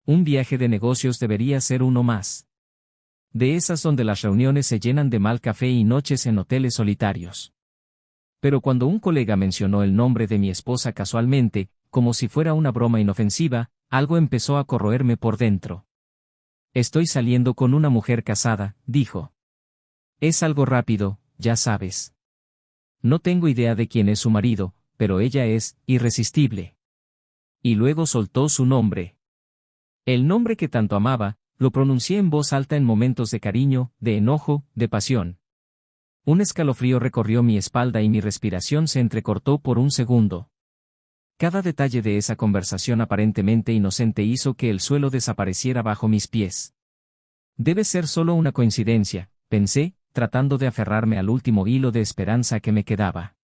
Un viaje de negocios debería ser uno más. De esas donde las reuniones se llenan de mal café y noches en hoteles solitarios. Pero cuando un colega mencionó el nombre de mi esposa casualmente, como si fuera una broma inofensiva, algo empezó a corroerme por dentro. Estoy saliendo con una mujer casada, dijo. Es algo rápido, ya sabes. No tengo idea de quién es su marido, pero ella es irresistible. Y luego soltó su nombre. El nombre que tanto amaba, lo pronuncié en voz alta en momentos de cariño, de enojo, de pasión. Un escalofrío recorrió mi espalda y mi respiración se entrecortó por un segundo. Cada detalle de esa conversación aparentemente inocente hizo que el suelo desapareciera bajo mis pies. Debe ser solo una coincidencia, pensé, tratando de aferrarme al último hilo de esperanza que me quedaba.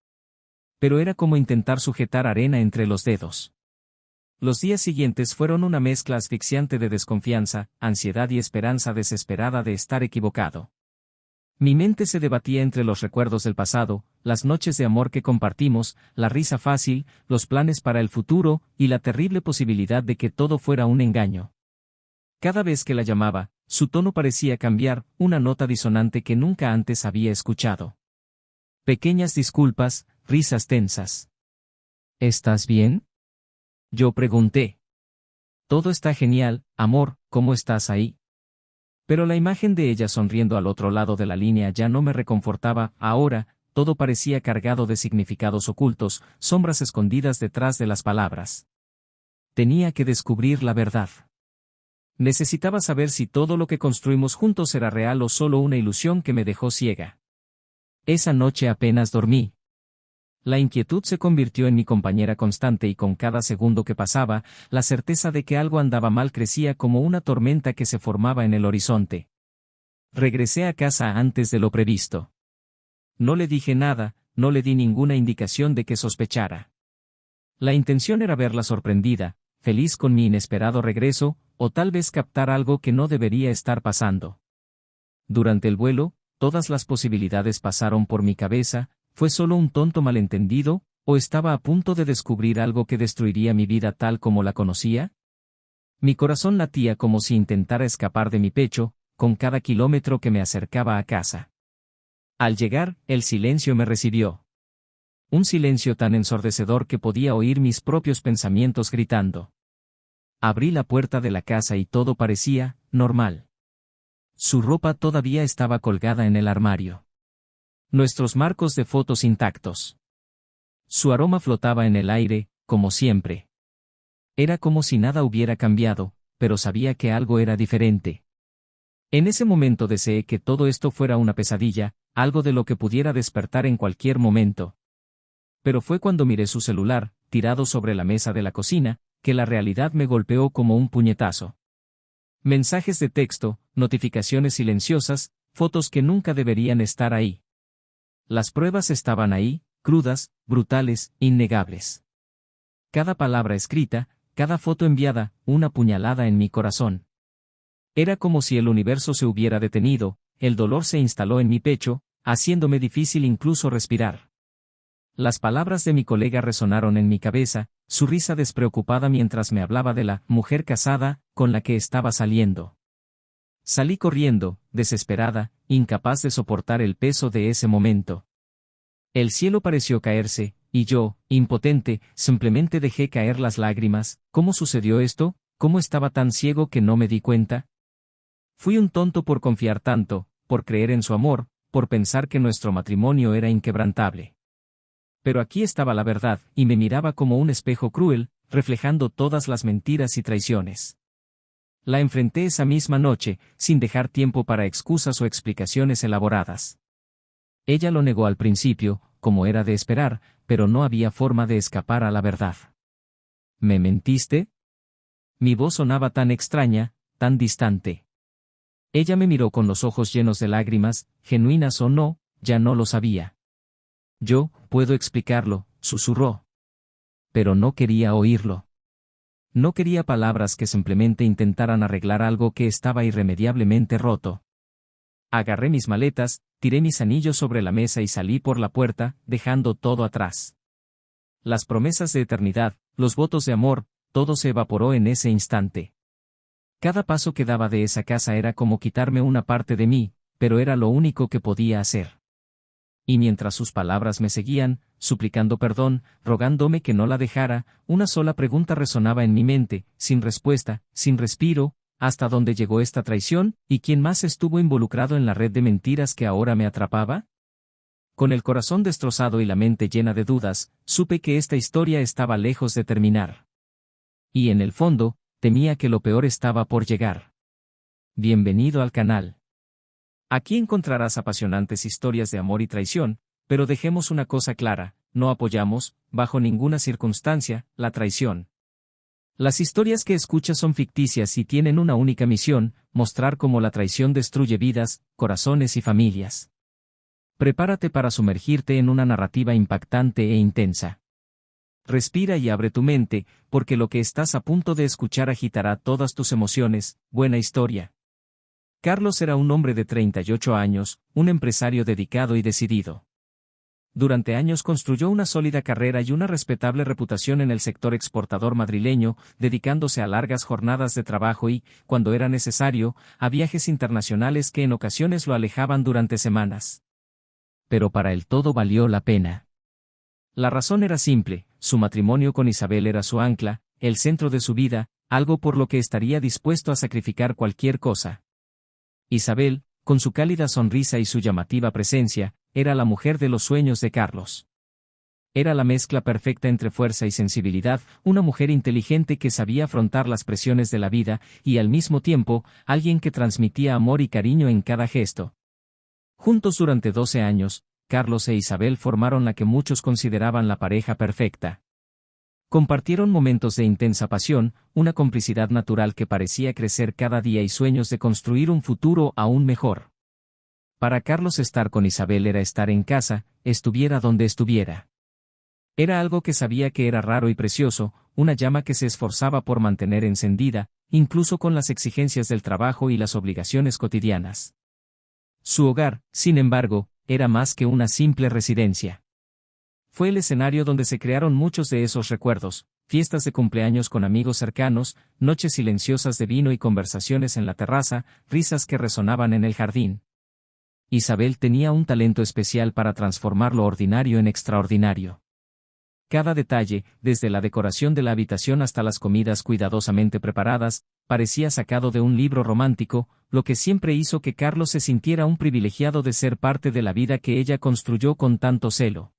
Pero era como intentar sujetar arena entre los dedos. Los días siguientes fueron una mezcla asfixiante de desconfianza, ansiedad y esperanza desesperada de estar equivocado. Mi mente se debatía entre los recuerdos del pasado, las noches de amor que compartimos, la risa fácil, los planes para el futuro, y la terrible posibilidad de que todo fuera un engaño. Cada vez que la llamaba, su tono parecía cambiar, una nota disonante que nunca antes había escuchado. Pequeñas disculpas, risas tensas. ¿Estás bien?, yo pregunté. Todo está genial, amor, ¿cómo estás ahí? Pero la imagen de ella sonriendo al otro lado de la línea ya no me reconfortaba. Ahora, todo parecía cargado de significados ocultos, sombras escondidas detrás de las palabras. Tenía que descubrir la verdad. Necesitaba saber si todo lo que construimos juntos era real o solo una ilusión que me dejó ciega. Esa noche apenas dormí. La inquietud se convirtió en mi compañera constante y con cada segundo que pasaba, la certeza de que algo andaba mal crecía como una tormenta que se formaba en el horizonte. Regresé a casa antes de lo previsto. No le dije nada, no le di ninguna indicación de que sospechara. La intención era verla sorprendida, feliz con mi inesperado regreso, o tal vez captar algo que no debería estar pasando. Durante el vuelo, todas las posibilidades pasaron por mi cabeza. ¿Fue solo un tonto malentendido, o estaba a punto de descubrir algo que destruiría mi vida tal como la conocía? Mi corazón latía como si intentara escapar de mi pecho, con cada kilómetro que me acercaba a casa. Al llegar, el silencio me recibió. Un silencio tan ensordecedor que podía oír mis propios pensamientos gritando. Abrí la puerta de la casa y todo parecía normal. Su ropa todavía estaba colgada en el armario. Nuestros marcos de fotos intactos. Su aroma flotaba en el aire, como siempre. Era como si nada hubiera cambiado, pero sabía que algo era diferente. En ese momento deseé que todo esto fuera una pesadilla, algo de lo que pudiera despertar en cualquier momento. Pero fue cuando miré su celular, tirado sobre la mesa de la cocina, que la realidad me golpeó como un puñetazo. Mensajes de texto, notificaciones silenciosas, fotos que nunca deberían estar ahí. Las pruebas estaban ahí, crudas, brutales, innegables. Cada palabra escrita, cada foto enviada, una puñalada en mi corazón. Era como si el universo se hubiera detenido, el dolor se instaló en mi pecho, haciéndome difícil incluso respirar. Las palabras de mi colega resonaron en mi cabeza, su risa despreocupada mientras me hablaba de la mujer casada, con la que estaba saliendo. Salí corriendo, desesperada, incapaz de soportar el peso de ese momento. El cielo pareció caerse, y yo, impotente, simplemente dejé caer las lágrimas. ¿Cómo sucedió esto? ¿Cómo estaba tan ciego que no me di cuenta? Fui un tonto por confiar tanto, por creer en su amor, por pensar que nuestro matrimonio era inquebrantable. Pero aquí estaba la verdad, y me miraba como un espejo cruel, reflejando todas las mentiras y traiciones. La enfrenté esa misma noche, sin dejar tiempo para excusas o explicaciones elaboradas. Ella lo negó al principio, como era de esperar, pero no había forma de escapar a la verdad. ¿Me mentiste? Mi voz sonaba tan extraña, tan distante. Ella me miró con los ojos llenos de lágrimas, genuinas o no, ya no lo sabía. Yo, puedo explicarlo, susurró. Pero no quería oírlo. No quería palabras que simplemente intentaran arreglar algo que estaba irremediablemente roto. Agarré mis maletas, tiré mis anillos sobre la mesa y salí por la puerta, dejando todo atrás. Las promesas de eternidad, los votos de amor, todo se evaporó en ese instante. Cada paso que daba de esa casa era como quitarme una parte de mí, pero era lo único que podía hacer. Y mientras sus palabras me seguían, suplicando perdón, rogándome que no la dejara, una sola pregunta resonaba en mi mente, sin respuesta, sin respiro: ¿hasta dónde llegó esta traición, y quién más estuvo involucrado en la red de mentiras que ahora me atrapaba? Con el corazón destrozado y la mente llena de dudas, supe que esta historia estaba lejos de terminar. Y en el fondo, temía que lo peor estaba por llegar. Bienvenido al canal. Aquí encontrarás apasionantes historias de amor y traición, pero dejemos una cosa clara: no apoyamos, bajo ninguna circunstancia, la traición. Las historias que escuchas son ficticias y tienen una única misión: mostrar cómo la traición destruye vidas, corazones y familias. Prepárate para sumergirte en una narrativa impactante e intensa. Respira y abre tu mente, porque lo que estás a punto de escuchar agitará todas tus emociones. Buena historia. Carlos era un hombre de 38 años, un empresario dedicado y decidido. Durante años construyó una sólida carrera y una respetable reputación en el sector exportador madrileño, dedicándose a largas jornadas de trabajo y, cuando era necesario, a viajes internacionales que en ocasiones lo alejaban durante semanas. Pero para él todo valió la pena. La razón era simple: su matrimonio con Isabel era su ancla, el centro de su vida, algo por lo que estaría dispuesto a sacrificar cualquier cosa. Isabel, con su cálida sonrisa y su llamativa presencia, era la mujer de los sueños de Carlos. Era la mezcla perfecta entre fuerza y sensibilidad, una mujer inteligente que sabía afrontar las presiones de la vida, y al mismo tiempo, alguien que transmitía amor y cariño en cada gesto. Juntos durante 12 años, Carlos e Isabel formaron la que muchos consideraban la pareja perfecta. Compartieron momentos de intensa pasión, una complicidad natural que parecía crecer cada día y sueños de construir un futuro aún mejor. Para Carlos, estar con Isabel era estar en casa, estuviera donde estuviera. Era algo que sabía que era raro y precioso, una llama que se esforzaba por mantener encendida, incluso con las exigencias del trabajo y las obligaciones cotidianas. Su hogar, sin embargo, era más que una simple residencia. Fue el escenario donde se crearon muchos de esos recuerdos: fiestas de cumpleaños con amigos cercanos, noches silenciosas de vino y conversaciones en la terraza, risas que resonaban en el jardín. Isabel tenía un talento especial para transformar lo ordinario en extraordinario. Cada detalle, desde la decoración de la habitación hasta las comidas cuidadosamente preparadas, parecía sacado de un libro romántico, lo que siempre hizo que Carlos se sintiera un privilegiado de ser parte de la vida que ella construyó con tanto celo.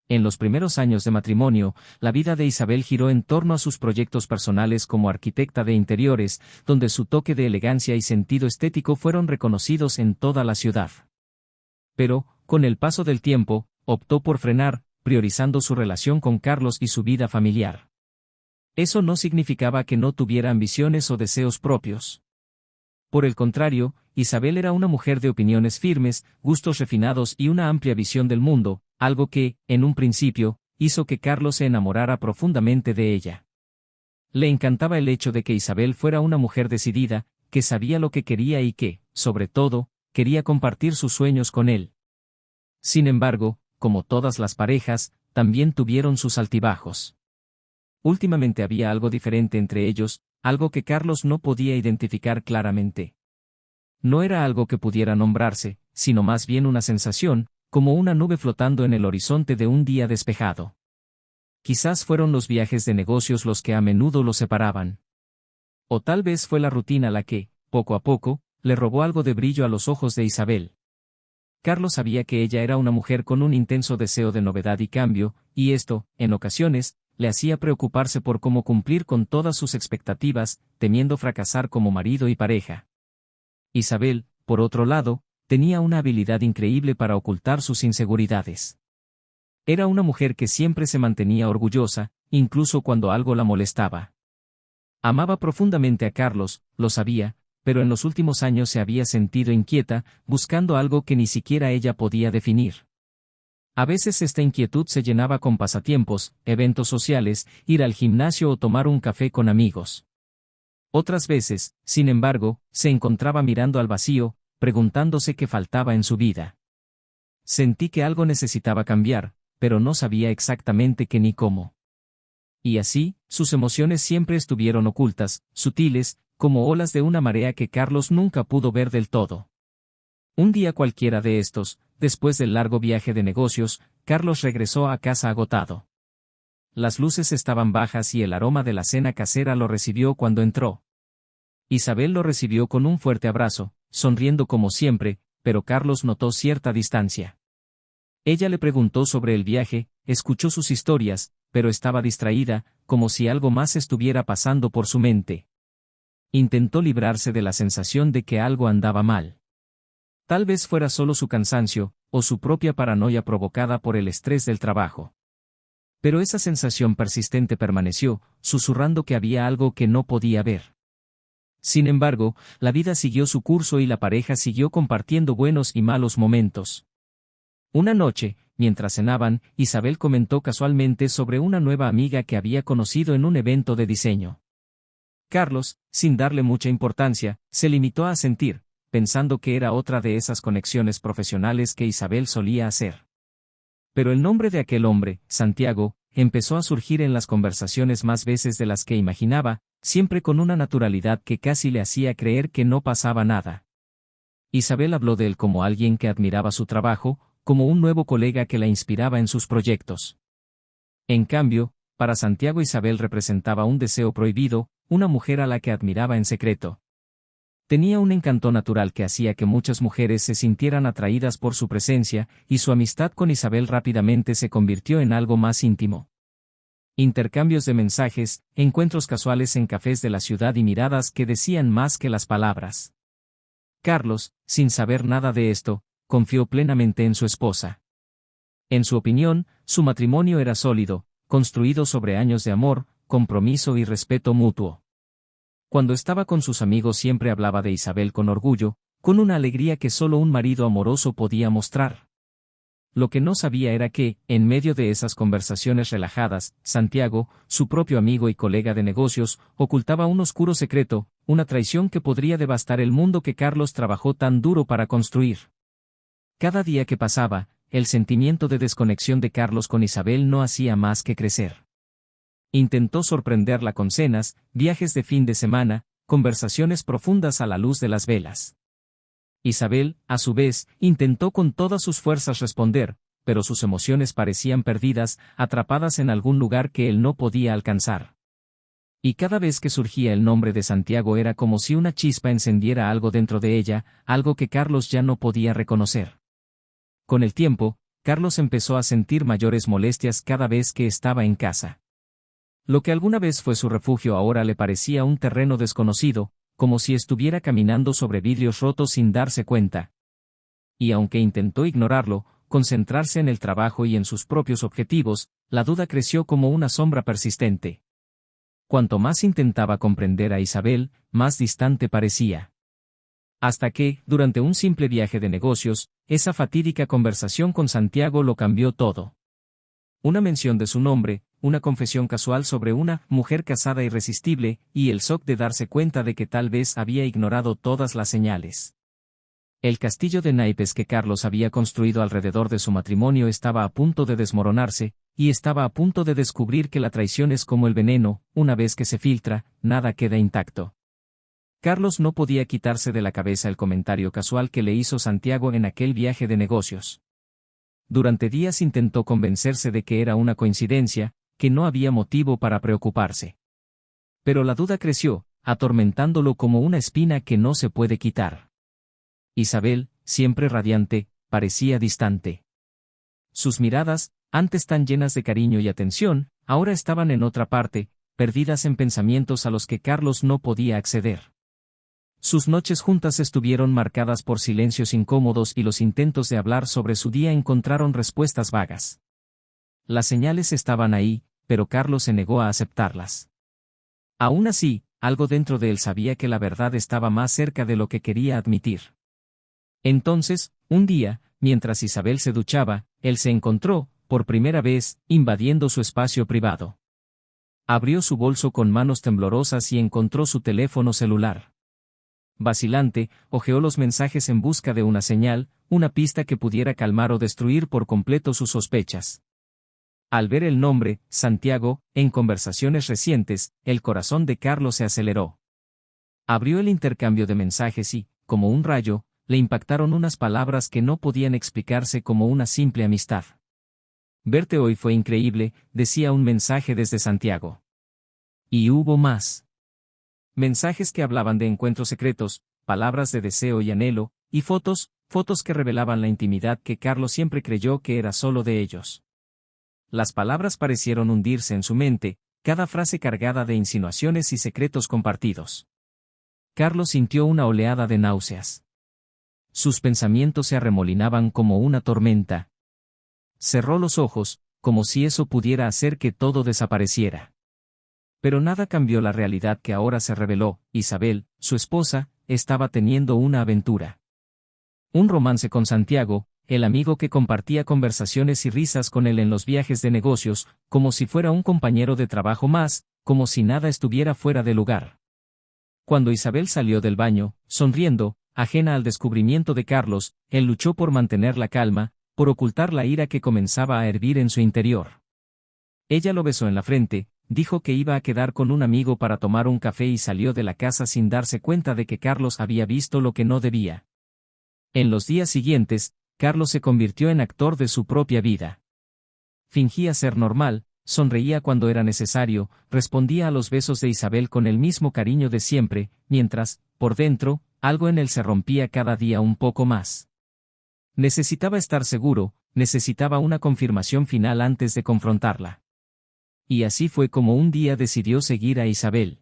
En los primeros años de matrimonio, la vida de Isabel giró en torno a sus proyectos personales como arquitecta de interiores, donde su toque de elegancia y sentido estético fueron reconocidos en toda la ciudad. Pero, con el paso del tiempo, optó por frenar, priorizando su relación con Carlos y su vida familiar. Eso no significaba que no tuviera ambiciones o deseos propios. Por el contrario, Isabel era una mujer de opiniones firmes, gustos refinados y una amplia visión del mundo, algo que, en un principio, hizo que Carlos se enamorara profundamente de ella. Le encantaba el hecho de que Isabel fuera una mujer decidida, que sabía lo que quería y que, sobre todo, quería compartir sus sueños con él. Sin embargo, como todas las parejas, también tuvieron sus altibajos. Últimamente había algo diferente entre ellos, algo que Carlos no podía identificar claramente. No era algo que pudiera nombrarse, sino más bien una sensación, como una nube flotando en el horizonte de un día despejado. Quizás fueron los viajes de negocios los que a menudo los separaban. O tal vez fue la rutina la que, poco a poco, le robó algo de brillo a los ojos de Isabel. Carlos sabía que ella era una mujer con un intenso deseo de novedad y cambio, y esto, en ocasiones, le hacía preocuparse por cómo cumplir con todas sus expectativas, temiendo fracasar como marido y pareja. Isabel, por otro lado, tenía una habilidad increíble para ocultar sus inseguridades. Era una mujer que siempre se mantenía orgullosa, incluso cuando algo la molestaba. Amaba profundamente a Carlos, lo sabía, pero en los últimos años se había sentido inquieta, buscando algo que ni siquiera ella podía definir. A veces esta inquietud se llenaba con pasatiempos, eventos sociales, ir al gimnasio o tomar un café con amigos. Otras veces, sin embargo, se encontraba mirando al vacío, preguntándose qué faltaba en su vida. Sentí que algo necesitaba cambiar, pero no sabía exactamente qué ni cómo. Y así, sus emociones siempre estuvieron ocultas, sutiles, como olas de una marea que Carlos nunca pudo ver del todo. Un día cualquiera de estos, después del largo viaje de negocios, Carlos regresó a casa agotado. Las luces estaban bajas y el aroma de la cena casera lo recibió cuando entró. Isabel lo recibió con un fuerte abrazo, sonriendo como siempre, pero Carlos notó cierta distancia. Ella le preguntó sobre el viaje, escuchó sus historias, pero estaba distraída, como si algo más estuviera pasando por su mente. Intentó librarse de la sensación de que algo andaba mal. Tal vez fuera solo su cansancio, o su propia paranoia provocada por el estrés del trabajo. Pero esa sensación persistente permaneció, susurrando que había algo que no podía ver. Sin embargo, la vida siguió su curso y la pareja siguió compartiendo buenos y malos momentos. Una noche, mientras cenaban, Isabel comentó casualmente sobre una nueva amiga que había conocido en un evento de diseño. Carlos, sin darle mucha importancia, se limitó a asentir, pensando que era otra de esas conexiones profesionales que Isabel solía hacer. Pero el nombre de aquel hombre, Santiago, empezó a surgir en las conversaciones más veces de las que imaginaba, siempre con una naturalidad que casi le hacía creer que no pasaba nada. Isabel habló de él como alguien que admiraba su trabajo, como un nuevo colega que la inspiraba en sus proyectos. En cambio, para Santiago Isabel representaba un deseo prohibido, una mujer a la que admiraba en secreto. Tenía un encanto natural que hacía que muchas mujeres se sintieran atraídas por su presencia, y su amistad con Isabel rápidamente se convirtió en algo más íntimo. Intercambios de mensajes, encuentros casuales en cafés de la ciudad y miradas que decían más que las palabras. Carlos, sin saber nada de esto, confió plenamente en su esposa. En su opinión, su matrimonio era sólido, construido sobre años de amor, compromiso y respeto mutuo. Cuando estaba con sus amigos siempre hablaba de Isabel con orgullo, con una alegría que solo un marido amoroso podía mostrar. Lo que no sabía era que, en medio de esas conversaciones relajadas, Santiago, su propio amigo y colega de negocios, ocultaba un oscuro secreto, una traición que podría devastar el mundo que Carlos trabajó tan duro para construir. Cada día que pasaba, el sentimiento de desconexión de Carlos con Isabel no hacía más que crecer. Intentó sorprenderla con cenas, viajes de fin de semana, conversaciones profundas a la luz de las velas. Isabel, a su vez, intentó con todas sus fuerzas responder, pero sus emociones parecían perdidas, atrapadas en algún lugar que él no podía alcanzar. Y cada vez que surgía el nombre de Santiago era como si una chispa encendiera algo dentro de ella, algo que Carlos ya no podía reconocer. Con el tiempo, Carlos empezó a sentir mayores molestias cada vez que estaba en casa. Lo que alguna vez fue su refugio ahora le parecía un terreno desconocido, como si estuviera caminando sobre vidrios rotos sin darse cuenta. Y aunque intentó ignorarlo, concentrarse en el trabajo y en sus propios objetivos, la duda creció como una sombra persistente. Cuanto más intentaba comprender a Isabel, más distante parecía. Hasta que, durante un simple viaje de negocios, esa fatídica conversación con Santiago lo cambió todo. Una mención de su nombre, una confesión casual sobre una mujer casada irresistible, y el shock de darse cuenta de que tal vez había ignorado todas las señales. El castillo de naipes que Carlos había construido alrededor de su matrimonio estaba a punto de desmoronarse, y estaba a punto de descubrir que la traición es como el veneno, una vez que se filtra, nada queda intacto. Carlos no podía quitarse de la cabeza el comentario casual que le hizo Santiago en aquel viaje de negocios. Durante días intentó convencerse de que era una coincidencia, que no había motivo para preocuparse. Pero la duda creció, atormentándolo como una espina que no se puede quitar. Isabel, siempre radiante, parecía distante. Sus miradas, antes tan llenas de cariño y atención, ahora estaban en otra parte, perdidas en pensamientos a los que Carlos no podía acceder. Sus noches juntas estuvieron marcadas por silencios incómodos y los intentos de hablar sobre su día encontraron respuestas vagas. Las señales estaban ahí, pero Carlos se negó a aceptarlas. Aún así, algo dentro de él sabía que la verdad estaba más cerca de lo que quería admitir. Entonces, un día, mientras Isabel se duchaba, él se encontró, por primera vez, invadiendo su espacio privado. Abrió su bolso con manos temblorosas y encontró su teléfono celular. Vacilante, hojeó los mensajes en busca de una señal, una pista que pudiera calmar o destruir por completo sus sospechas. Al ver el nombre, Santiago, en conversaciones recientes, el corazón de Carlos se aceleró. Abrió el intercambio de mensajes y, como un rayo, le impactaron unas palabras que no podían explicarse como una simple amistad. Verte hoy fue increíble, decía un mensaje desde Santiago. Y hubo más. Mensajes que hablaban de encuentros secretos, palabras de deseo y anhelo, y fotos que revelaban la intimidad que Carlos siempre creyó que era solo de ellos. Las palabras parecieron hundirse en su mente, cada frase cargada de insinuaciones y secretos compartidos. Carlos sintió una oleada de náuseas. Sus pensamientos se arremolinaban como una tormenta. Cerró los ojos, como si eso pudiera hacer que todo desapareciera. Pero nada cambió la realidad que ahora se reveló: Isabel, su esposa, estaba teniendo una aventura. Un romance con Santiago, el amigo que compartía conversaciones y risas con él en los viajes de negocios, como si fuera un compañero de trabajo más, como si nada estuviera fuera de lugar. Cuando Isabel salió del baño, sonriendo, ajena al descubrimiento de Carlos, él luchó por mantener la calma, por ocultar la ira que comenzaba a hervir en su interior. Ella lo besó en la frente, dijo que iba a quedar con un amigo para tomar un café y salió de la casa sin darse cuenta de que Carlos había visto lo que no debía. En los días siguientes, Carlos se convirtió en actor de su propia vida. Fingía ser normal, sonreía cuando era necesario, respondía a los besos de Isabel con el mismo cariño de siempre, mientras, por dentro, algo en él se rompía cada día un poco más. Necesitaba estar seguro, necesitaba una confirmación final antes de confrontarla. Y así fue como un día decidió seguir a Isabel.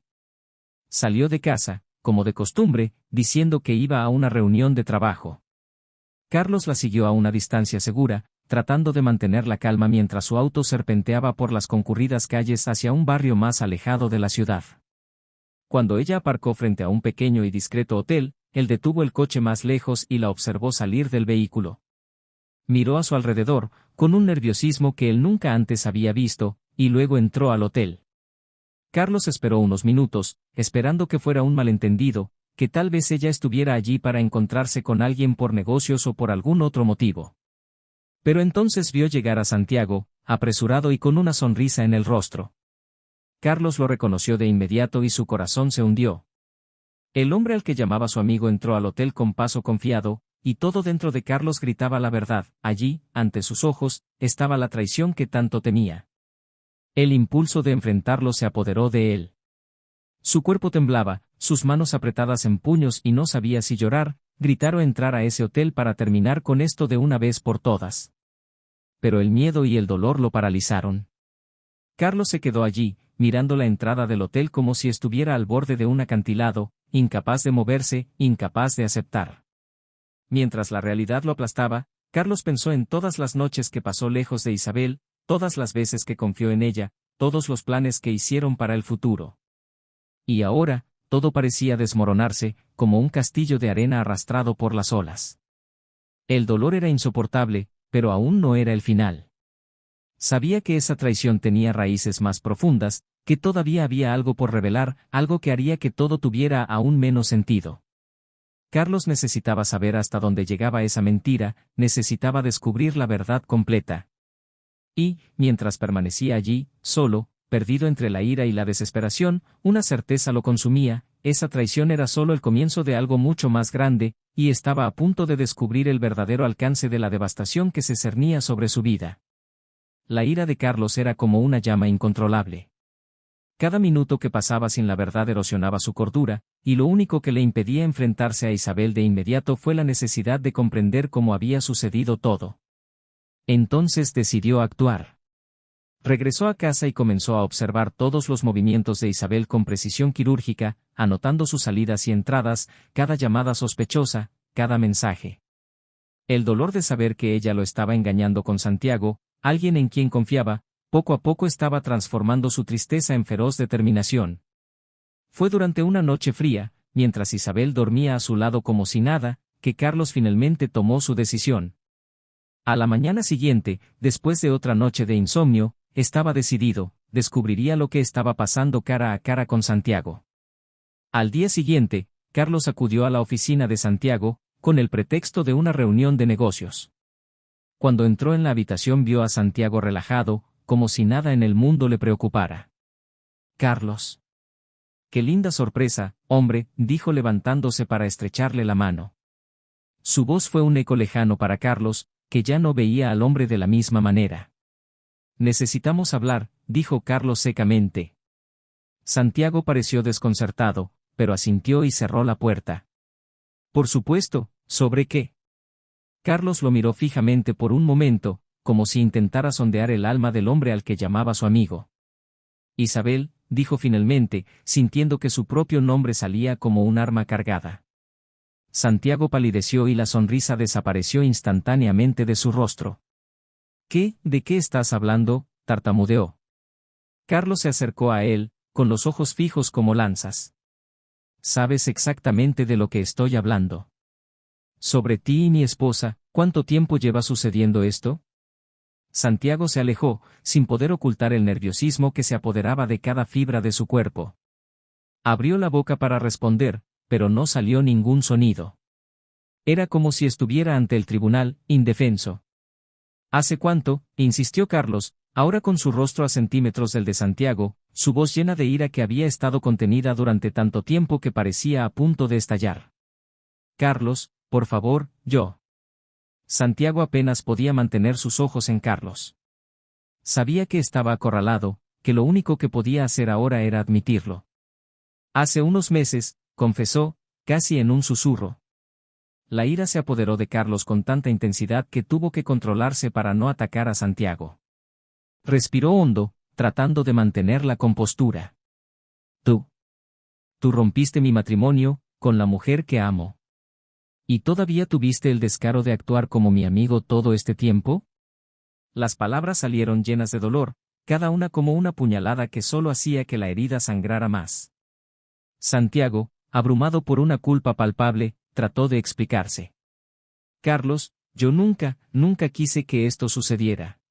Salió de casa, como de costumbre, diciendo que iba a una reunión de trabajo. Carlos la siguió a una distancia segura, tratando de mantener la calma mientras su auto serpenteaba por las concurridas calles hacia un barrio más alejado de la ciudad. Cuando ella aparcó frente a un pequeño y discreto hotel, él detuvo el coche más lejos y la observó salir del vehículo. Miró a su alrededor, con un nerviosismo que él nunca antes había visto, y luego entró al hotel. Carlos esperó unos minutos, esperando que fuera un malentendido, que tal vez ella estuviera allí para encontrarse con alguien por negocios o por algún otro motivo. Pero entonces vio llegar a Santiago, apresurado y con una sonrisa en el rostro. Carlos lo reconoció de inmediato y su corazón se hundió. El hombre al que llamaba su amigo entró al hotel con paso confiado, y todo dentro de Carlos gritaba la verdad: allí, ante sus ojos, estaba la traición que tanto temía. El impulso de enfrentarlo se apoderó de él. Su cuerpo temblaba, sus manos apretadas en puños y no sabía si llorar, gritar o entrar a ese hotel para terminar con esto de una vez por todas. Pero el miedo y el dolor lo paralizaron. Carlos se quedó allí, mirando la entrada del hotel como si estuviera al borde de un acantilado, incapaz de moverse, incapaz de aceptar. Mientras la realidad lo aplastaba, Carlos pensó en todas las noches que pasó lejos de Isabel, todas las veces que confió en ella, todos los planes que hicieron para el futuro. Y ahora, todo parecía desmoronarse, como un castillo de arena arrastrado por las olas. El dolor era insoportable, pero aún no era el final. Sabía que esa traición tenía raíces más profundas, que todavía había algo por revelar, algo que haría que todo tuviera aún menos sentido. Carlos necesitaba saber hasta dónde llegaba esa mentira, necesitaba descubrir la verdad completa. Y, mientras permanecía allí, solo, perdido entre la ira y la desesperación, una certeza lo consumía: esa traición era solo el comienzo de algo mucho más grande, y estaba a punto de descubrir el verdadero alcance de la devastación que se cernía sobre su vida. La ira de Carlos era como una llama incontrolable. Cada minuto que pasaba sin la verdad erosionaba su cordura, y lo único que le impedía enfrentarse a Isabel de inmediato fue la necesidad de comprender cómo había sucedido todo. Entonces decidió actuar. Regresó a casa y comenzó a observar todos los movimientos de Isabel con precisión quirúrgica, anotando sus salidas y entradas, cada llamada sospechosa, cada mensaje. El dolor de saber que ella lo estaba engañando con Santiago, alguien en quien confiaba, poco a poco estaba transformando su tristeza en feroz determinación. Fue durante una noche fría, mientras Isabel dormía a su lado como si nada, que Carlos finalmente tomó su decisión. A la mañana siguiente, después de otra noche de insomnio, estaba decidido: descubriría lo que estaba pasando cara a cara con Santiago. Al día siguiente, Carlos acudió a la oficina de Santiago, con el pretexto de una reunión de negocios. Cuando entró en la habitación vio a Santiago relajado, como si nada en el mundo le preocupara. «Carlos», Qué linda sorpresa, hombre, dijo levantándose para estrecharle la mano. Su voz fue un eco lejano para Carlos, que ya no veía al hombre de la misma manera. Necesitamos hablar, dijo Carlos secamente. Santiago pareció desconcertado, pero asintió y cerró la puerta. Por supuesto, ¿sobre qué? Carlos lo miró fijamente por un momento, como si intentara sondear el alma del hombre al que llamaba su amigo. Isabel, dijo finalmente, sintiendo que su propio nombre salía como un arma cargada. Santiago palideció y la sonrisa desapareció instantáneamente de su rostro. ¿Qué? ¿De qué estás hablando?, tartamudeó. Carlos se acercó a él, con los ojos fijos como lanzas. Sabes exactamente de lo que estoy hablando. Sobre ti y mi esposa, ¿cuánto tiempo lleva sucediendo esto? Santiago se alejó, sin poder ocultar el nerviosismo que se apoderaba de cada fibra de su cuerpo. Abrió la boca para responder, pero no salió ningún sonido. Era como si estuviera ante el tribunal, indefenso. ¿Hace cuánto?, insistió Carlos, ahora con su rostro a centímetros del de Santiago, su voz llena de ira que había estado contenida durante tanto tiempo que parecía a punto de estallar. Carlos, por favor, yo. Santiago apenas podía mantener sus ojos en Carlos. Sabía que estaba acorralado, que lo único que podía hacer ahora era admitirlo. Hace unos meses, confesó, casi en un susurro. La ira se apoderó de Carlos con tanta intensidad que tuvo que controlarse para no atacar a Santiago. Respiró hondo, tratando de mantener la compostura. Tú rompiste mi matrimonio, con la mujer que amo. ¿Y todavía tuviste el descaro de actuar como mi amigo todo este tiempo? Las palabras salieron llenas de dolor, cada una como una puñalada que solo hacía que la herida sangrara más. Santiago, abrumado por una culpa palpable, trató de explicarse. Carlos, yo nunca quise que esto sucediera.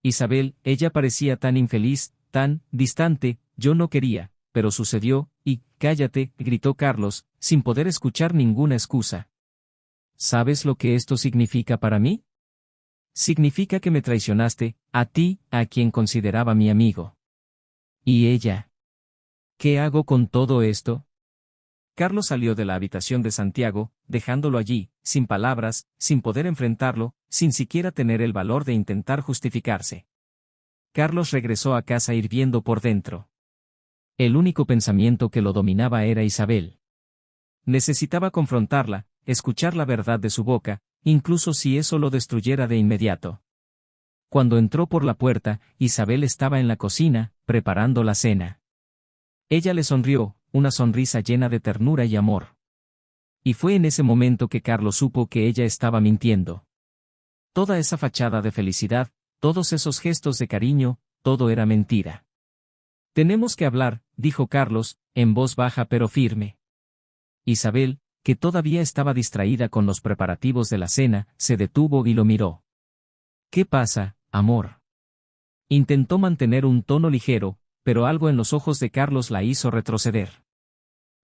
Isabel, ella parecía tan infeliz, tan distante, yo no quería, pero sucedió, y, cállate, gritó Carlos, sin poder escuchar ninguna excusa. ¿Sabes lo que esto significa para mí? Significa que me traicionaste, a ti, a quien consideraba mi amigo. ¿Y ella? ¿Qué hago con todo esto? Carlos salió de la habitación de Santiago, dejándolo allí, sin palabras, sin poder enfrentarlo, sin siquiera tener el valor de intentar justificarse. Carlos regresó a casa hirviendo por dentro. El único pensamiento que lo dominaba era Isabel. Necesitaba confrontarla, escuchar la verdad de su boca, incluso si eso lo destruyera de inmediato. Cuando entró por la puerta, Isabel estaba en la cocina, preparando la cena. Ella le sonrió, una sonrisa llena de ternura y amor. Y fue en ese momento que Carlos supo que ella estaba mintiendo. Toda esa fachada de felicidad, todos esos gestos de cariño, todo era mentira. Tenemos que hablar, dijo Carlos, en voz baja pero firme. Isabel, que todavía estaba distraída con los preparativos de la cena, se detuvo y lo miró. ¿Qué pasa, amor? Intentó mantener un tono ligero, pero algo en los ojos de Carlos la hizo retroceder.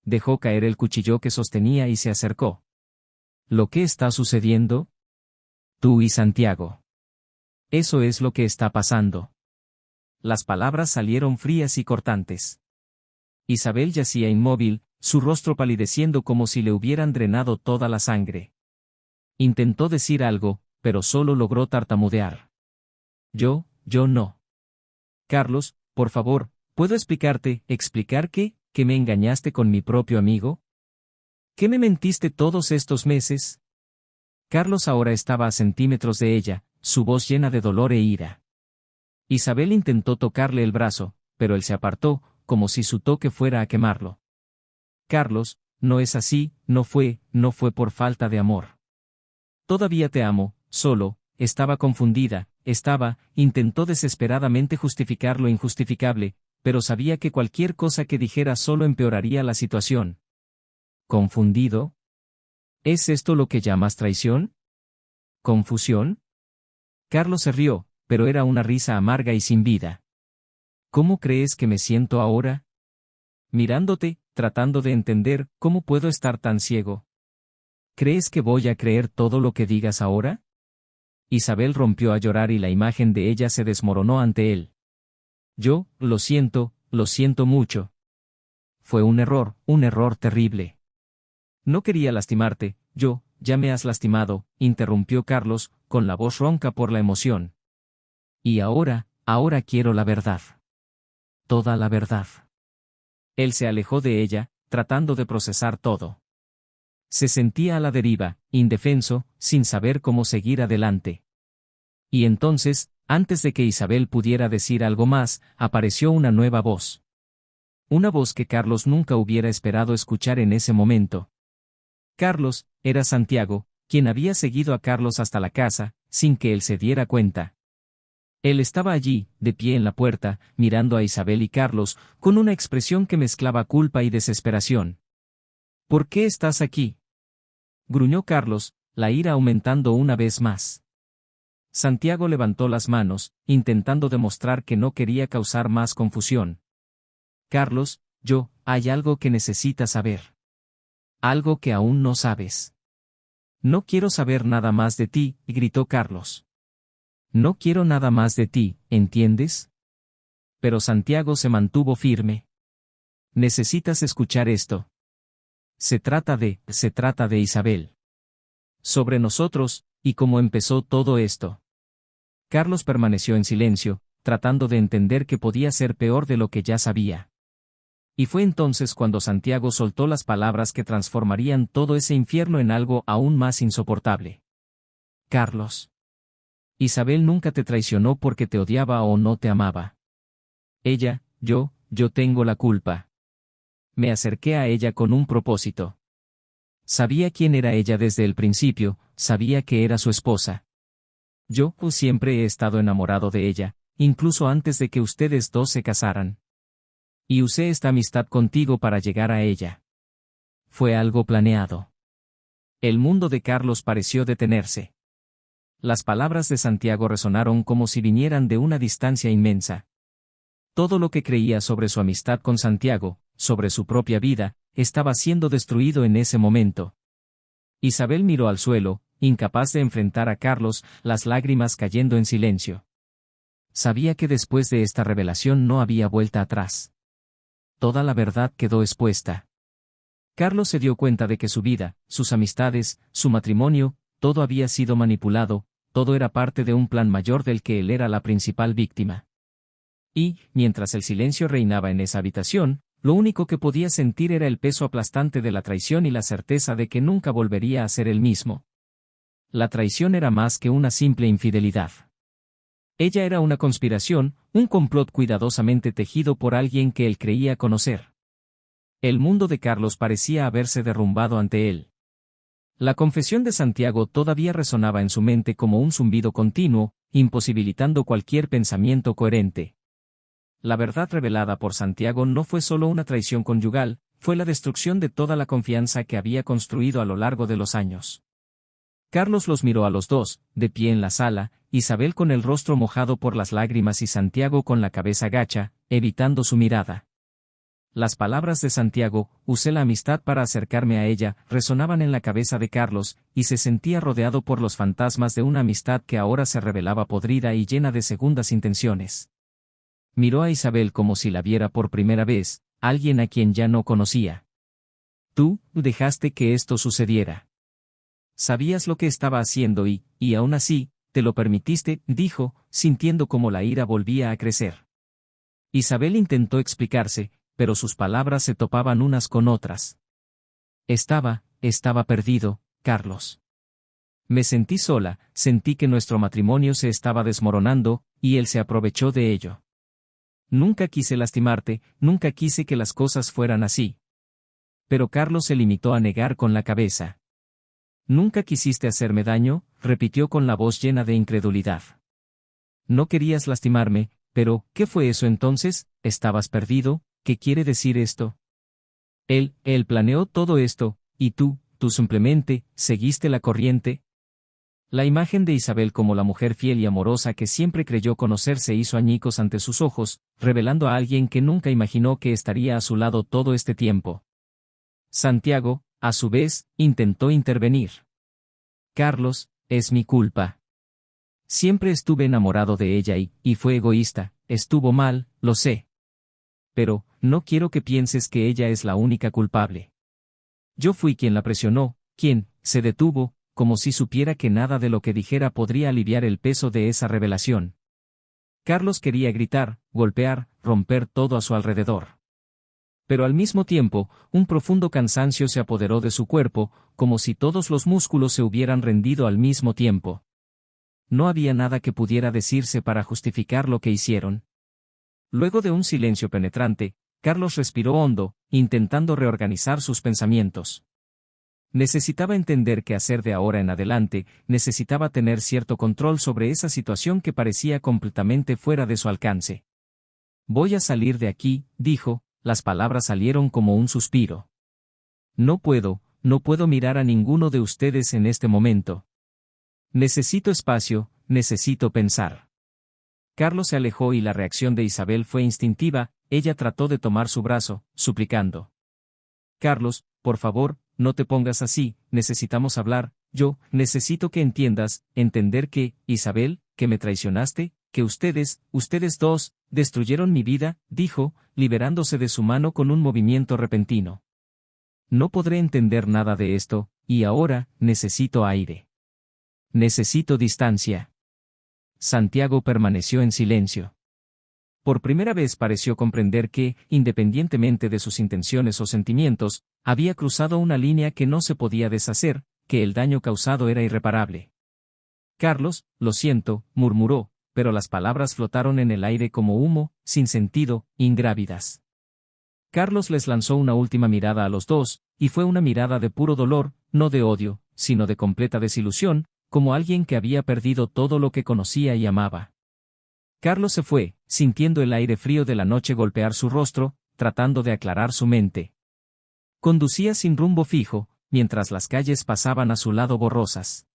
Dejó caer el cuchillo que sostenía y se acercó. ¿Lo que está sucediendo? Tú y Santiago. Eso es lo que está pasando. Las palabras salieron frías y cortantes. Isabel yacía inmóvil, su rostro palideciendo como si le hubieran drenado toda la sangre. Intentó decir algo, pero solo logró tartamudear. Yo no. Carlos, por favor, ¿puedo explicar que me engañaste con mi propio amigo? ¿Qué me mentiste todos estos meses? Carlos ahora estaba a centímetros de ella, su voz llena de dolor e ira. Isabel intentó tocarle el brazo, pero él se apartó, como si su toque fuera a quemarlo. Carlos, no es así, no fue por falta de amor. Todavía te amo, solo, estaba confundida, intentó desesperadamente justificar lo injustificable, pero sabía que cualquier cosa que dijera solo empeoraría la situación. ¿Confundido? ¿Es esto lo que llamas traición? ¿Confusión? Carlos se rió, pero era una risa amarga y sin vida. ¿Cómo crees que me siento ahora? Mirándote, tratando de entender, ¿cómo puedo estar tan ciego? ¿Crees que voy a creer todo lo que digas ahora? Isabel rompió a llorar y la imagen de ella se desmoronó ante él. Lo siento mucho. fue un error terrible. No quería lastimarte, ya me has lastimado, interrumpió Carlos, con la voz ronca por la emoción. Y ahora quiero la verdad. Toda la verdad. Él se alejó de ella, tratando de procesar todo. Se sentía a la deriva, indefenso, sin saber cómo seguir adelante. Y entonces, antes de que Isabel pudiera decir algo más, apareció una nueva voz. Una voz que Carlos nunca hubiera esperado escuchar en ese momento. Carlos, era Santiago, quien había seguido a Carlos hasta la casa, sin que él se diera cuenta. Él estaba allí, de pie en la puerta, mirando a Isabel y Carlos, con una expresión que mezclaba culpa y desesperación. ¿Por qué estás aquí?, gruñó Carlos, la ira aumentando una vez más. Santiago levantó las manos, intentando demostrar que no quería causar más confusión. Carlos, hay algo que necesitas saber. Algo que aún no sabes. No quiero saber nada más de ti, gritó Carlos. No quiero nada más de ti, ¿entiendes? Pero Santiago se mantuvo firme. Necesitas escuchar esto. Se trata de Isabel. Sobre nosotros, y cómo empezó todo esto. Carlos permaneció en silencio, tratando de entender que podía ser peor de lo que ya sabía. Y fue entonces cuando Santiago soltó las palabras que transformarían todo ese infierno en algo aún más insoportable. Carlos. Isabel nunca te traicionó porque te odiaba o no te amaba. Ella, yo tengo la culpa. Me acerqué a ella con un propósito. Sabía quién era ella desde el principio, sabía que era su esposa. Yo siempre he estado enamorado de ella, incluso antes de que ustedes dos se casaran. Y usé esta amistad contigo para llegar a ella. Fue algo planeado. El mundo de Carlos pareció detenerse. Las palabras de Santiago resonaron como si vinieran de una distancia inmensa. Todo lo que creía sobre su amistad con Santiago, sobre su propia vida, estaba siendo destruido en ese momento. Isabel miró al suelo, incapaz de enfrentar a Carlos, las lágrimas cayendo en silencio. Sabía que después de esta revelación no había vuelta atrás. Toda la verdad quedó expuesta. Carlos se dio cuenta de que su vida, sus amistades, su matrimonio, todo había sido manipulado, todo era parte de un plan mayor del que él era la principal víctima. Y, mientras el silencio reinaba en esa habitación, lo único que podía sentir era el peso aplastante de la traición y la certeza de que nunca volvería a ser el mismo. La traición era más que una simple infidelidad. Ella era una conspiración, un complot cuidadosamente tejido por alguien que él creía conocer. El mundo de Carlos parecía haberse derrumbado ante él. La confesión de Santiago todavía resonaba en su mente como un zumbido continuo, imposibilitando cualquier pensamiento coherente. La verdad revelada por Santiago no fue solo una traición conyugal, fue la destrucción de toda la confianza que había construido a lo largo de los años. Carlos los miró a los dos, de pie en la sala, Isabel con el rostro mojado por las lágrimas y Santiago con la cabeza gacha, evitando su mirada. Las palabras de Santiago, usé la amistad para acercarme a ella, resonaban en la cabeza de Carlos, y se sentía rodeado por los fantasmas de una amistad que ahora se revelaba podrida y llena de segundas intenciones. Miró a Isabel como si la viera por primera vez, alguien a quien ya no conocía. Tú dejaste que esto sucediera. Sabías lo que estaba haciendo y aún así, te lo permitiste, dijo, sintiendo como la ira volvía a crecer. Isabel intentó explicarse, pero sus palabras se topaban unas con otras. Estaba perdido, Carlos. Me sentí sola, sentí que nuestro matrimonio se estaba desmoronando, y él se aprovechó de ello. Nunca quise lastimarte, nunca quise que las cosas fueran así. Pero Carlos se limitó a negar con la cabeza. Nunca quisiste hacerme daño, repitió con la voz llena de incredulidad. No querías lastimarme, pero, ¿qué fue eso entonces? ¿Estabas perdido? ¿Qué quiere decir esto? Él planeó todo esto, y tú simplemente, seguiste la corriente. La imagen de Isabel como la mujer fiel y amorosa que siempre creyó conocer se hizo añicos ante sus ojos, revelando a alguien que nunca imaginó que estaría a su lado todo este tiempo. Santiago, a su vez, intentó intervenir. Carlos, es mi culpa. Siempre estuve enamorado de ella y fue egoísta, estuvo mal, lo sé. pero, no quiero que pienses que ella es la única culpable. Yo fui quien la presionó, quien, se detuvo, como si supiera que nada de lo que dijera podría aliviar el peso de esa revelación. Carlos quería gritar, golpear, romper todo a su alrededor. Pero al mismo tiempo, un profundo cansancio se apoderó de su cuerpo, como si todos los músculos se hubieran rendido al mismo tiempo. No había nada que pudiera decirse para justificar lo que hicieron. Luego de un silencio penetrante, Carlos respiró hondo, intentando reorganizar sus pensamientos. Necesitaba entender qué hacer de ahora en adelante, necesitaba tener cierto control sobre esa situación que parecía completamente fuera de su alcance. Voy a salir de aquí, dijo, las palabras salieron como un suspiro. No puedo mirar a ninguno de ustedes en este momento. Necesito espacio, necesito pensar. Carlos se alejó y la reacción de Isabel fue instintiva, ella trató de tomar su brazo, suplicando. Carlos, por favor, no te pongas así, necesitamos hablar, yo, necesito que entiendas, entender que, Isabel, que me traicionaste, que ustedes dos, destruyeron mi vida, dijo, liberándose de su mano con un movimiento repentino. No podré entender nada de esto, y ahora, necesito aire. Necesito distancia. Santiago permaneció en silencio. Por primera vez pareció comprender que, independientemente de sus intenciones o sentimientos, había cruzado una línea que no se podía deshacer, que el daño causado era irreparable. Carlos, lo siento, murmuró, pero las palabras flotaron en el aire como humo, sin sentido, ingrávidas. Carlos les lanzó una última mirada a los dos, y fue una mirada de puro dolor, no de odio, sino de completa desilusión, como alguien que había perdido todo lo que conocía y amaba. Carlos se fue, sintiendo el aire frío de la noche golpear su rostro, tratando de aclarar su mente. Conducía sin rumbo fijo, mientras las calles pasaban a su lado borrosas.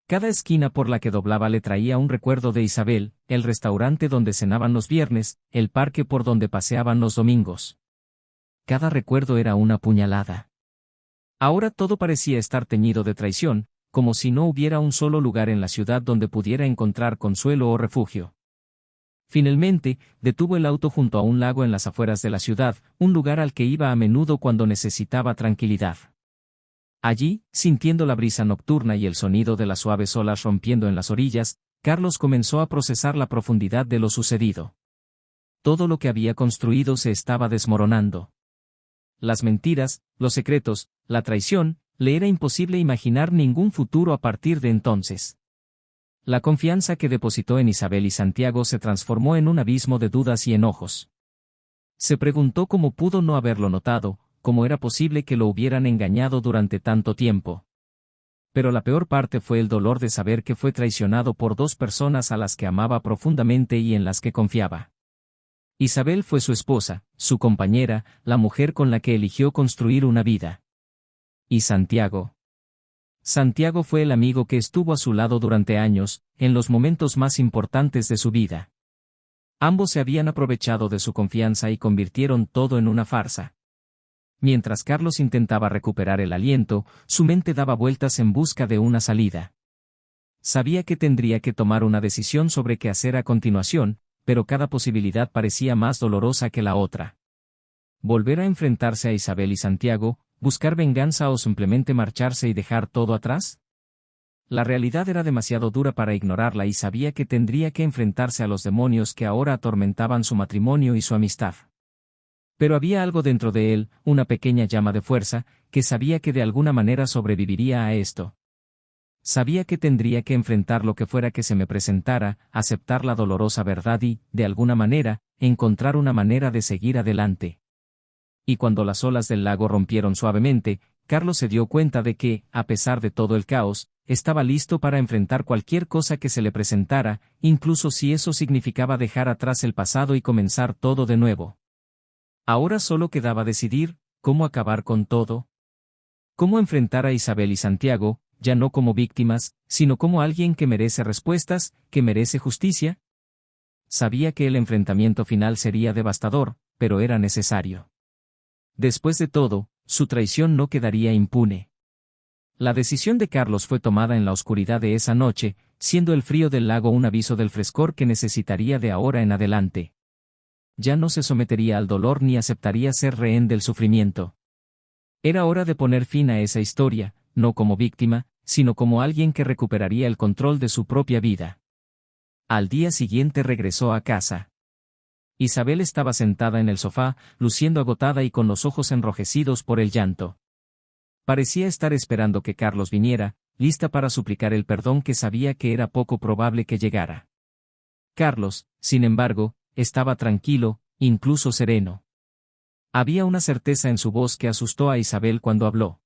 Cada esquina por la que doblaba le traía un recuerdo de Isabel, el restaurante donde cenaban los viernes, el parque por donde paseaban los domingos. Cada recuerdo era una puñalada. Ahora todo parecía estar teñido de traición, como si no hubiera un solo lugar en la ciudad donde pudiera encontrar consuelo o refugio. Finalmente, detuvo el auto junto a un lago en las afueras de la ciudad, un lugar al que iba a menudo cuando necesitaba tranquilidad. Allí, sintiendo la brisa nocturna y el sonido de las suaves olas rompiendo en las orillas, Carlos comenzó a procesar la profundidad de lo sucedido. Todo lo que había construido se estaba desmoronando. Las mentiras, los secretos, la traición, le era imposible imaginar ningún futuro a partir de entonces. La confianza que depositó en Isabel y Santiago se transformó en un abismo de dudas y enojos. Se preguntó cómo pudo no haberlo notado, cómo era posible que lo hubieran engañado durante tanto tiempo. Pero la peor parte fue el dolor de saber que fue traicionado por dos personas a las que amaba profundamente y en las que confiaba. Isabel fue su esposa, su compañera, la mujer con la que eligió construir una vida. ¿Y Santiago? Santiago fue el amigo que estuvo a su lado durante años, en los momentos más importantes de su vida. Ambos se habían aprovechado de su confianza y convirtieron todo en una farsa. Mientras Carlos intentaba recuperar el aliento, su mente daba vueltas en busca de una salida. Sabía que tendría que tomar una decisión sobre qué hacer a continuación, pero cada posibilidad parecía más dolorosa que la otra. Volver a enfrentarse a Isabel y Santiago, buscar venganza o simplemente marcharse y dejar todo atrás. La realidad era demasiado dura para ignorarla y sabía que tendría que enfrentarse a los demonios que ahora atormentaban su matrimonio y su amistad. Pero había algo dentro de él, una pequeña llama de fuerza, que sabía que de alguna manera sobreviviría a esto. Sabía que tendría que enfrentar lo que fuera que se me presentara, aceptar la dolorosa verdad y, de alguna manera, encontrar una manera de seguir adelante. Y cuando las olas del lago rompieron suavemente, Carlos se dio cuenta de que, a pesar de todo el caos, estaba listo para enfrentar cualquier cosa que se le presentara, incluso si eso significaba dejar atrás el pasado y comenzar todo de nuevo. Ahora solo quedaba decidir, cómo acabar con todo. Cómo enfrentar a Isabel y Santiago, ya no como víctimas, sino como alguien que merece respuestas, que merece justicia. Sabía que el enfrentamiento final sería devastador, pero era necesario. Después de todo, su traición no quedaría impune. La decisión de Carlos fue tomada en la oscuridad de esa noche, siendo el frío del lago un aviso del frescor que necesitaría de ahora en adelante. Ya no se sometería al dolor ni aceptaría ser rehén del sufrimiento. Era hora de poner fin a esa historia, no como víctima, sino como alguien que recuperaría el control de su propia vida. Al día siguiente regresó a casa. Isabel estaba sentada en el sofá, luciendo agotada y con los ojos enrojecidos por el llanto. Parecía estar esperando que Carlos viniera, lista para suplicar el perdón que sabía que era poco probable que llegara. Carlos, sin embargo, estaba tranquilo, incluso sereno. Había una certeza en su voz que asustó a Isabel cuando habló.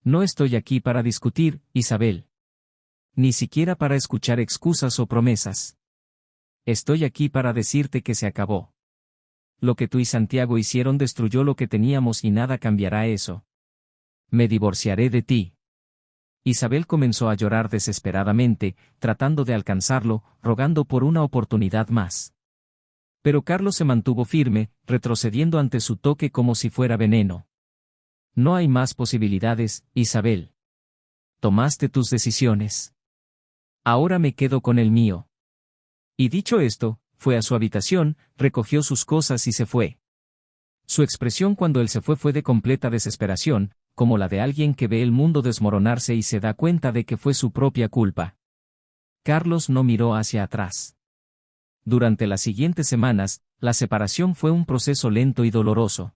No estoy aquí para discutir, Isabel. Ni siquiera para escuchar excusas o promesas. Estoy aquí para decirte que se acabó. Lo que tú y Santiago hicieron destruyó lo que teníamos y nada cambiará eso. Me divorciaré de ti. Isabel comenzó a llorar desesperadamente, tratando de alcanzarlo, rogando por una oportunidad más. Pero Carlos se mantuvo firme, retrocediendo ante su toque como si fuera veneno. No hay más posibilidades, Isabel. Tomaste tus decisiones. Ahora me quedo con el mío. Y dicho esto, fue a su habitación, recogió sus cosas y se fue. Su expresión cuando él se fue de completa desesperación, como la de alguien que ve el mundo desmoronarse y se da cuenta de que fue su propia culpa. Carlos no miró hacia atrás. Durante las siguientes semanas, la separación fue un proceso lento y doloroso.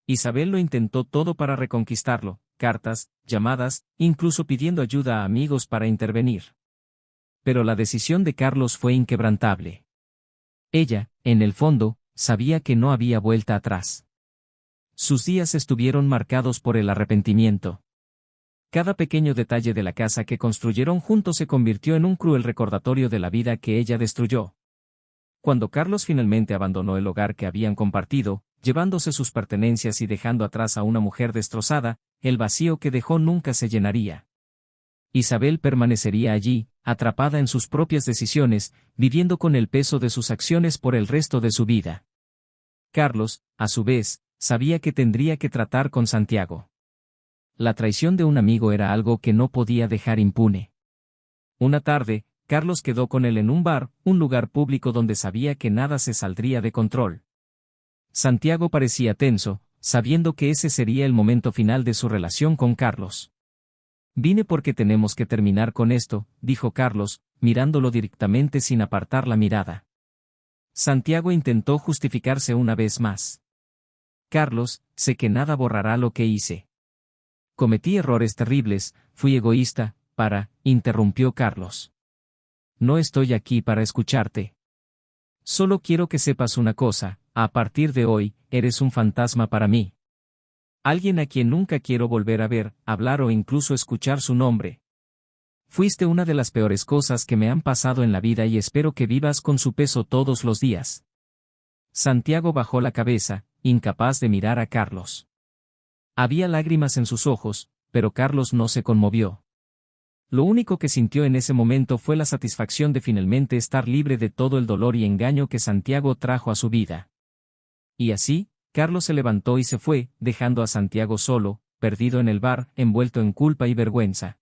Isabel lo intentó todo para reconquistarlo, cartas, llamadas, incluso pidiendo ayuda a amigos para intervenir. Pero la decisión de Carlos fue inquebrantable. Ella, en el fondo, sabía que no había vuelta atrás. Sus días estuvieron marcados por el arrepentimiento. Cada pequeño detalle de la casa que construyeron juntos se convirtió en un cruel recordatorio de la vida que ella destruyó. Cuando Carlos finalmente abandonó el hogar que habían compartido, llevándose sus pertenencias y dejando atrás a una mujer destrozada, el vacío que dejó nunca se llenaría. Isabel permanecería allí, atrapada en sus propias decisiones, viviendo con el peso de sus acciones por el resto de su vida. Carlos, a su vez, sabía que tendría que tratar con Santiago. La traición de un amigo era algo que no podía dejar impune. Una tarde, Carlos quedó con él en un bar, un lugar público donde sabía que nada se saldría de control. Santiago parecía tenso, sabiendo que ese sería el momento final de su relación con Carlos. Vine porque tenemos que terminar con esto, dijo Carlos, mirándolo directamente sin apartar la mirada. Santiago intentó justificarse una vez más. Carlos, sé que nada borrará lo que hice. Cometí errores terribles, fui egoísta, interrumpió Carlos. No estoy aquí para escucharte. Solo quiero que sepas una cosa, a partir de hoy, eres un fantasma para mí. Alguien a quien nunca quiero volver a ver, hablar o incluso escuchar su nombre. Fuiste una de las peores cosas que me han pasado en la vida y espero que vivas con su peso todos los días. Santiago bajó la cabeza, incapaz de mirar a Carlos. Había lágrimas en sus ojos, pero Carlos no se conmovió. Lo único que sintió en ese momento fue la satisfacción de finalmente estar libre de todo el dolor y engaño que Santiago trajo a su vida. Y así, Carlos se levantó y se fue, dejando a Santiago solo, perdido en el bar, envuelto en culpa y vergüenza.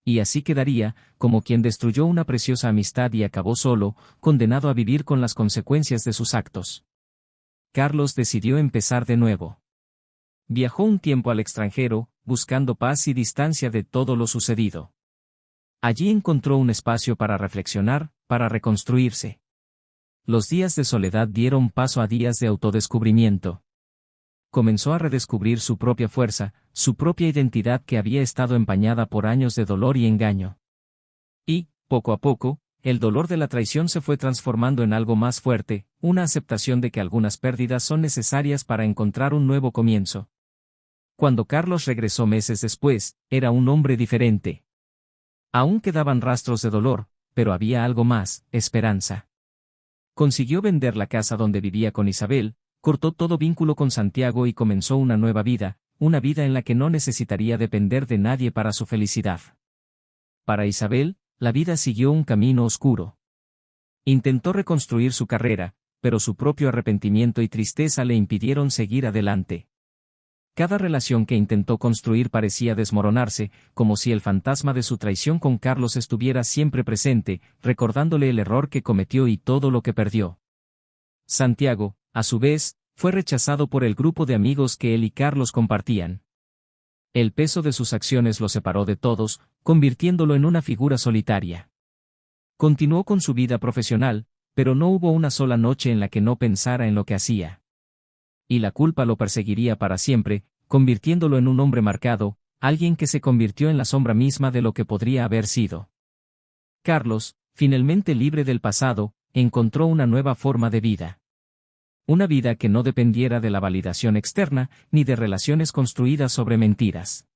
Y así quedaría, como quien destruyó una preciosa amistad y acabó solo, condenado a vivir con las consecuencias de sus actos. Carlos decidió empezar de nuevo. Viajó un tiempo al extranjero, buscando paz y distancia de todo lo sucedido. Allí encontró un espacio para reflexionar, para reconstruirse. Los días de soledad dieron paso a días de autodescubrimiento. Comenzó a redescubrir su propia fuerza, su propia identidad que había estado empañada por años de dolor y engaño. Y, poco a poco, el dolor de la traición se fue transformando en algo más fuerte, una aceptación de que algunas pérdidas son necesarias para encontrar un nuevo comienzo. Cuando Carlos regresó meses después, era un hombre diferente. Aún quedaban rastros de dolor, pero había algo más, esperanza. Consiguió vender la casa donde vivía con Isabel, cortó todo vínculo con Santiago y comenzó una nueva vida, una vida en la que no necesitaría depender de nadie para su felicidad. Para Isabel, la vida siguió un camino oscuro. Intentó reconstruir su carrera, pero su propio arrepentimiento y tristeza le impidieron seguir adelante. Cada relación que intentó construir parecía desmoronarse, como si el fantasma de su traición con Carlos estuviera siempre presente, recordándole el error que cometió y todo lo que perdió. Santiago, a su vez, fue rechazado por el grupo de amigos que él y Carlos compartían. El peso de sus acciones lo separó de todos, convirtiéndolo en una figura solitaria. Continuó con su vida profesional, pero no hubo una sola noche en la que no pensara en lo que hacía. Y la culpa lo perseguiría para siempre, convirtiéndolo en un hombre marcado, alguien que se convirtió en la sombra misma de lo que podría haber sido. Carlos, finalmente libre del pasado, encontró una nueva forma de vida. Una vida que no dependiera de la validación externa, ni de relaciones construidas sobre mentiras.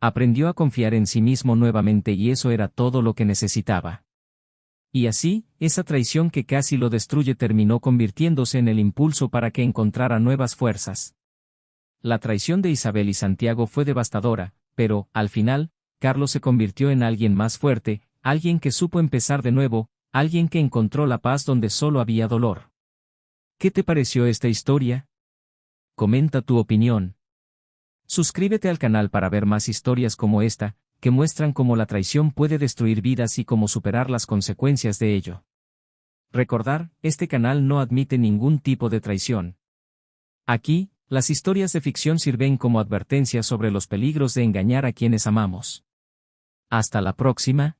Aprendió a confiar en sí mismo nuevamente y eso era todo lo que necesitaba. Y así, esa traición que casi lo destruye terminó convirtiéndose en el impulso para que encontrara nuevas fuerzas. La traición de Isabel y Santiago fue devastadora, pero, al final, Carlos se convirtió en alguien más fuerte, alguien que supo empezar de nuevo, alguien que encontró la paz donde solo había dolor. ¿Qué te pareció esta historia? Comenta tu opinión. Suscríbete al canal para ver más historias como esta, que muestran cómo la traición puede destruir vidas y cómo superar las consecuencias de ello. Recordar, este canal no admite ningún tipo de traición. Aquí, las historias de ficción sirven como advertencia sobre los peligros de engañar a quienes amamos. Hasta la próxima.